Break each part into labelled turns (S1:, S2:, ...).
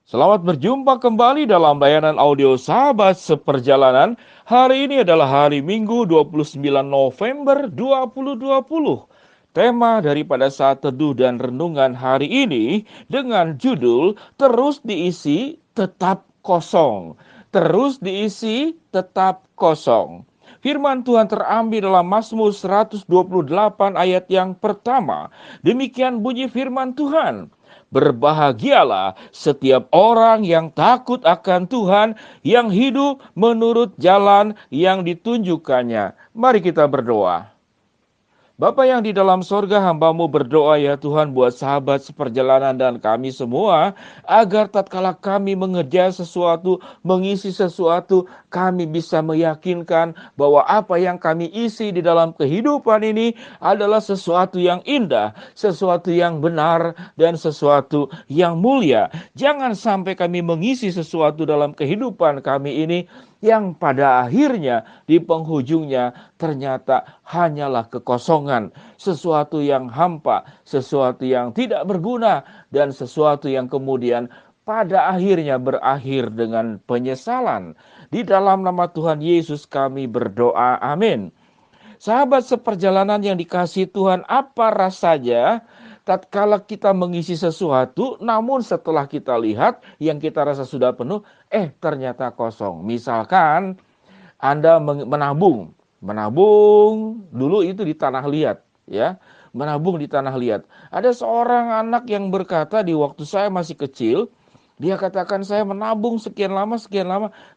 S1: Selamat berjumpa kembali dalam layanan audio Sahabat Seperjalanan. Hari ini adalah hari Minggu 29 November 2020. Tema daripada saat teduh dan renungan hari ini dengan judul Terus diisi tetap kosong. Terus diisi tetap kosong. Firman Tuhan terambil dalam Mazmur 128 ayat yang pertama. Demikian bunyi firman Tuhan. Berbahagialah setiap orang yang takut akan Tuhan, yang hidup menurut jalan yang ditunjukkannya. Mari kita berdoa. Bapa yang di dalam sorga, hamba-Mu berdoa ya Tuhan buat sahabat seperjalanan dan kami semua, agar tatkala kami mengerjakan sesuatu, mengisi sesuatu, kami bisa meyakinkan bahwa apa yang kami isi di dalam kehidupan ini adalah sesuatu yang indah, sesuatu yang benar, dan sesuatu yang mulia. Jangan sampai kami mengisi sesuatu dalam kehidupan kami ini yang pada akhirnya di penghujungnya ternyata hanyalah kekosongan, sesuatu yang hampa, sesuatu yang tidak berguna, dan sesuatu yang kemudian pada akhirnya berakhir dengan penyesalan. Di dalam nama Tuhan Yesus kami berdoa, amin. Sahabat seperjalanan yang dikasihi Tuhan, apa rasanya tatkala kita mengisi sesuatu, namun setelah kita lihat yang kita rasa sudah penuh, ternyata kosong. Misalkan Anda menabung, menabung dulu itu di tanah liat, ya, menabung di tanah liat. Ada seorang anak yang berkata di waktu saya masih kecil, dia katakan saya menabung sekian lama,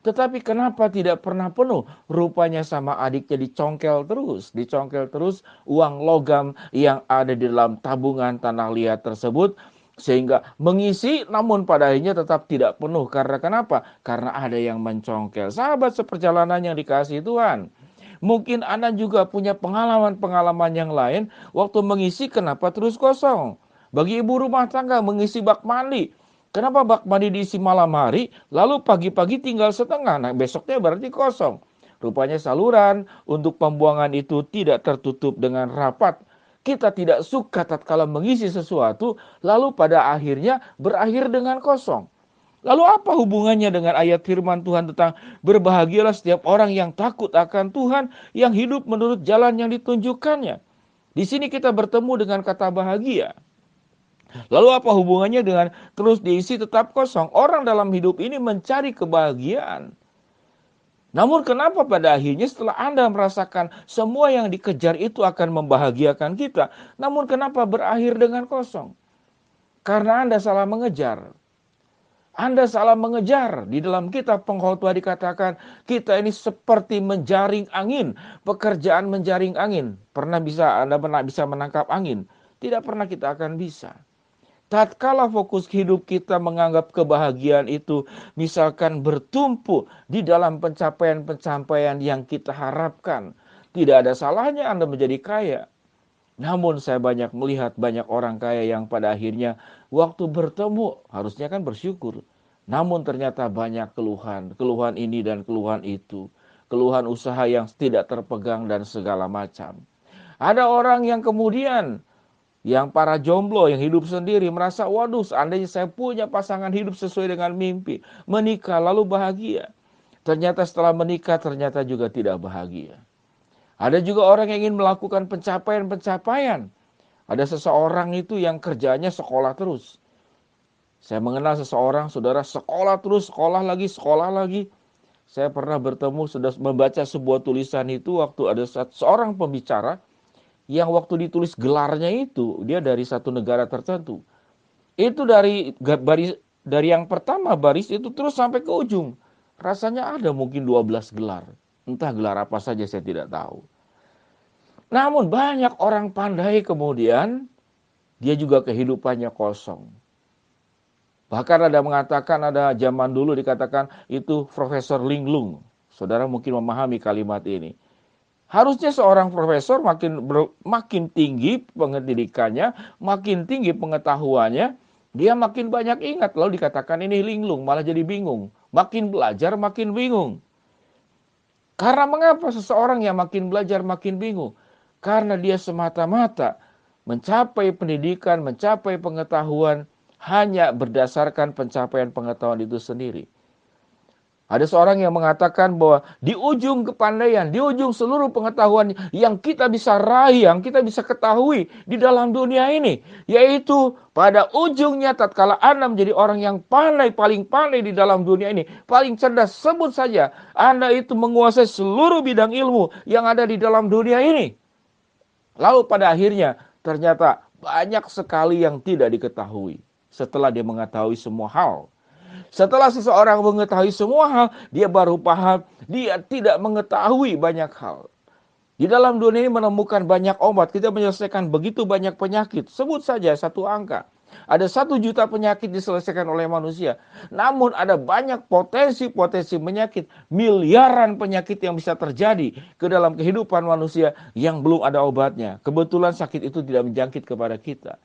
S1: tetapi kenapa tidak pernah penuh? Rupanya sama adiknya dicongkel terus uang logam yang ada di dalam tabungan tanah liat tersebut. Sehingga mengisi namun pada akhirnya tetap tidak penuh. Karena kenapa? Karena ada yang mencongkel. Sahabat seperjalanan yang dikasihi Tuhan, mungkin Anda juga punya pengalaman-pengalaman yang lain. Waktu mengisi kenapa terus kosong? Bagi ibu rumah tangga mengisi bak mandi, kenapa bak mandi diisi malam hari, lalu pagi-pagi tinggal setengah, nah besoknya berarti kosong. Rupanya saluran untuk pembuangan itu tidak tertutup dengan rapat. Kita tidak suka tatkala mengisi sesuatu, lalu pada akhirnya berakhir dengan kosong. Lalu apa hubungannya dengan ayat firman Tuhan tentang berbahagialah setiap orang yang takut akan Tuhan, yang hidup menurut jalan yang ditunjukkannya? Di sini kita bertemu dengan kata bahagia. Lalu apa hubungannya dengan terus diisi tetap kosong? Orang dalam hidup ini mencari kebahagiaan. Namun kenapa pada akhirnya setelah Anda merasakan semua yang dikejar itu akan membahagiakan kita, namun kenapa berakhir dengan kosong? Karena Anda salah mengejar. Anda salah mengejar. Di dalam kitab pengkhotbah dikatakan, kita ini seperti menjaring angin, pekerjaan menjaring angin. Anda pernah bisa menangkap angin? Tidak pernah kita akan bisa. Tatkala fokus hidup kita menganggap kebahagiaan itu misalkan bertumpu di dalam pencapaian-pencapaian yang kita harapkan, tidak ada salahnya Anda menjadi kaya. Namun saya banyak melihat banyak orang kaya yang pada akhirnya waktu bertemu harusnya kan bersyukur. Namun ternyata banyak keluhan, keluhan ini dan keluhan itu. Keluhan usaha yang tidak terpegang dan segala macam. Ada orang yang kemudian yang para jomblo yang hidup sendiri merasa, waduh seandainya saya punya pasangan hidup sesuai dengan mimpi, menikah lalu bahagia. Ternyata setelah menikah ternyata juga tidak bahagia. Ada juga orang yang ingin melakukan pencapaian-pencapaian. Ada seseorang itu yang kerjanya sekolah terus. Saya mengenal seseorang, saudara, sekolah terus, sekolah lagi, sekolah lagi. Saya pernah bertemu, sudah membaca sebuah tulisan itu waktu ada seorang pembicara yang waktu ditulis gelarnya itu dia dari satu negara tertentu. Itu dari baris, dari yang pertama baris itu terus sampai ke ujung. Rasanya ada mungkin 12 gelar. Entah gelar apa saja saya tidak tahu. Namun banyak orang pandai kemudian dia juga kehidupannya kosong. Bahkan ada mengatakan, ada zaman dulu dikatakan itu Profesor Linglung. Saudara mungkin memahami kalimat ini. Harusnya seorang profesor makin tinggi pendidikannya, makin tinggi pengetahuannya, dia makin banyak ingat. Lalu dikatakan ini linglung, malah jadi bingung. Makin belajar makin bingung. Karena mengapa seseorang yang makin belajar makin bingung? Karena dia semata-mata mencapai pendidikan, mencapai pengetahuan, hanya berdasarkan pencapaian pengetahuan itu sendiri. Ada seorang yang mengatakan bahwa di ujung kepandaian, di ujung seluruh pengetahuan yang kita bisa raih, yang kita bisa ketahui di dalam dunia ini, yaitu pada ujungnya tatkala Anda menjadi orang yang pandai, paling pandai di dalam dunia ini, paling cerdas, sebut saja Anda itu menguasai seluruh bidang ilmu yang ada di dalam dunia ini. Lalu pada akhirnya ternyata banyak sekali yang tidak diketahui setelah dia mengetahui semua hal. Setelah seseorang mengetahui semua hal, dia baru paham dia tidak mengetahui banyak hal. Di dalam dunia ini menemukan banyak obat, kita menyelesaikan begitu banyak penyakit. Sebut saja satu angka. Ada 1 juta penyakit diselesaikan oleh manusia. Namun ada banyak potensi-potensi penyakit, miliaran penyakit yang bisa terjadi ke dalam kehidupan manusia yang belum ada obatnya. Kebetulan sakit itu tidak menjangkit kepada kita.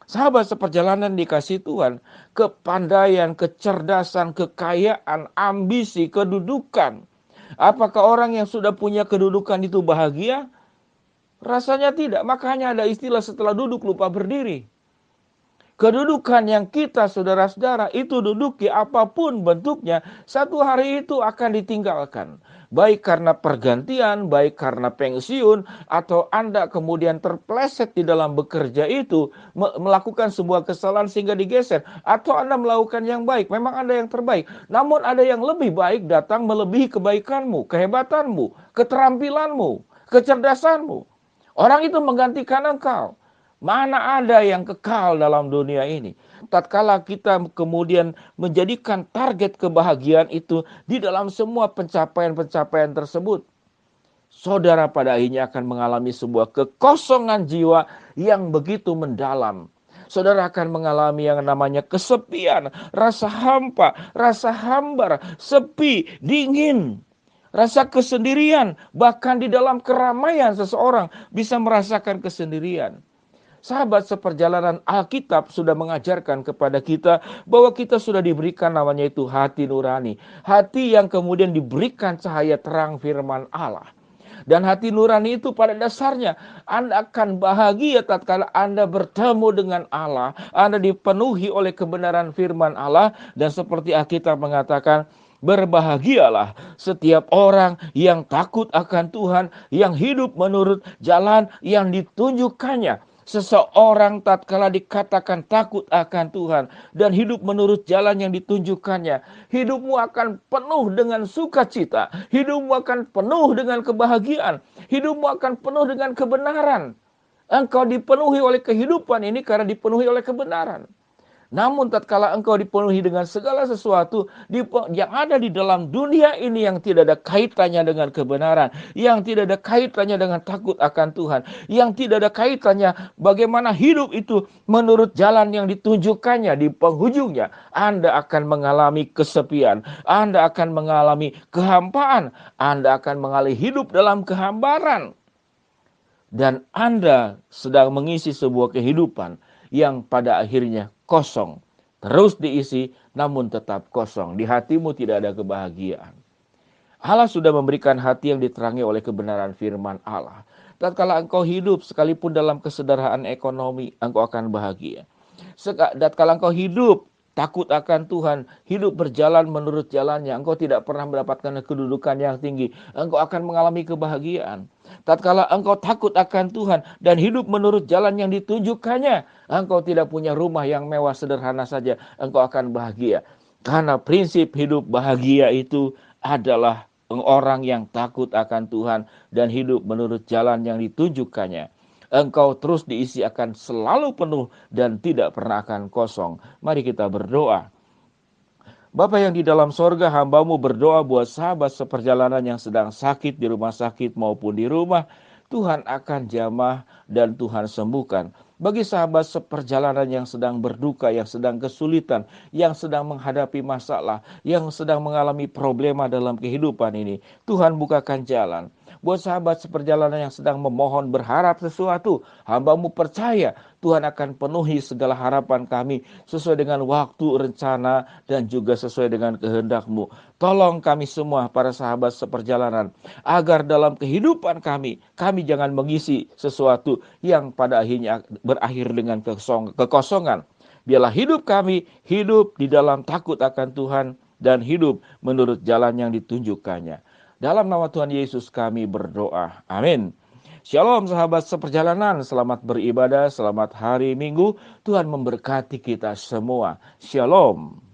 S1: Sahabat seperjalanan dikasih Tuhan, kepandaian, kecerdasan, kekayaan, ambisi, kedudukan. Apakah orang yang sudah punya kedudukan itu bahagia? Rasanya tidak, makanya ada istilah setelah duduk lupa berdiri. Kedudukan yang kita saudara-saudara itu duduki apapun bentuknya, satu hari itu akan ditinggalkan. Baik karena pergantian, baik karena pensiun, atau Anda kemudian terpleset di dalam bekerja itu, melakukan sebuah kesalahan sehingga digeser. Atau Anda melakukan yang baik, memang Anda yang terbaik. Namun ada yang lebih baik datang melebihi kebaikanmu, kehebatanmu, keterampilanmu, kecerdasanmu. Orang itu menggantikan engkau. Mana ada yang kekal dalam dunia ini? Tatkala kita kemudian menjadikan target kebahagiaan itu di dalam semua pencapaian-pencapaian tersebut, saudara pada akhirnya akan mengalami sebuah kekosongan jiwa yang begitu mendalam. Saudara akan mengalami yang namanya kesepian, rasa hampa, rasa hambar, sepi, dingin, rasa kesendirian. Bahkan di dalam keramaian seseorang bisa merasakan kesendirian. Sahabat seperjalanan Alkitab sudah mengajarkan kepada kita bahwa kita sudah diberikan namanya itu hati nurani. Hati yang kemudian diberikan cahaya terang firman Allah. Dan hati nurani itu pada dasarnya Anda akan bahagia tatkala Anda bertemu dengan Allah. Anda dipenuhi oleh kebenaran firman Allah. Dan seperti Alkitab mengatakan, berbahagialah setiap orang yang takut akan Tuhan, yang hidup menurut jalan yang ditunjukkannya. Seseorang tatkala dikatakan takut akan Tuhan dan hidup menurut jalan yang ditunjukkannya, hidupmu akan penuh dengan sukacita, hidupmu akan penuh dengan kebahagiaan, hidupmu akan penuh dengan kebenaran. Engkau dipenuhi oleh kehidupan ini karena dipenuhi oleh kebenaran. Namun tatkala engkau dipenuhi dengan segala sesuatu yang ada di dalam dunia ini yang tidak ada kaitannya dengan kebenaran, yang tidak ada kaitannya dengan takut akan Tuhan, yang tidak ada kaitannya bagaimana hidup itu menurut jalan yang ditunjukkannya, di penghujungnya Anda akan mengalami kesepian, Anda akan mengalami kehampaan, Anda akan mengalami hidup dalam kehambaran. Dan Anda sedang mengisi sebuah kehidupan yang pada akhirnya kosong. Terus diisi namun tetap kosong. Di hatimu tidak ada kebahagiaan. Allah sudah memberikan hati yang diterangi oleh kebenaran firman Allah. Tatkala engkau hidup sekalipun dalam kesederhanaan ekonomi, engkau akan bahagia. Tatkala engkau hidup takut akan Tuhan, hidup berjalan menurut jalannya, engkau tidak pernah mendapatkan kedudukan yang tinggi, engkau akan mengalami kebahagiaan. Tatkala engkau takut akan Tuhan dan hidup menurut jalan yang ditunjukkannya, engkau tidak punya rumah yang mewah, sederhana saja, engkau akan bahagia. Karena prinsip hidup bahagia itu adalah orang yang takut akan Tuhan dan hidup menurut jalan yang ditunjukkannya. Engkau terus diisi akan selalu penuh dan tidak pernah akan kosong. Mari kita berdoa. Bapa yang di dalam sorga, hamba-Mu berdoa buat sahabat seperjalanan yang sedang sakit di rumah sakit maupun di rumah. Tuhan akan jamah dan Tuhan sembuhkan. Bagi sahabat seperjalanan yang sedang berduka, yang sedang kesulitan, yang sedang menghadapi masalah, yang sedang mengalami problema dalam kehidupan ini, Tuhan bukakan jalan. Buat sahabat seperjalanan yang sedang memohon berharap sesuatu, hamba-Mu percaya Tuhan akan penuhi segala harapan kami sesuai dengan waktu, rencana, dan juga sesuai dengan kehendak-Mu. Tolong kami semua para sahabat seperjalanan, agar dalam kehidupan kami jangan mengisi sesuatu yang pada akhirnya berakhir dengan kekosongan. Biarlah hidup kami hidup di dalam takut akan Tuhan dan hidup menurut jalan yang ditunjukkannya. Dalam nama Tuhan Yesus kami berdoa. Amin. Shalom sahabat seperjalanan, selamat beribadah, selamat hari Minggu. Tuhan memberkati kita semua. Shalom.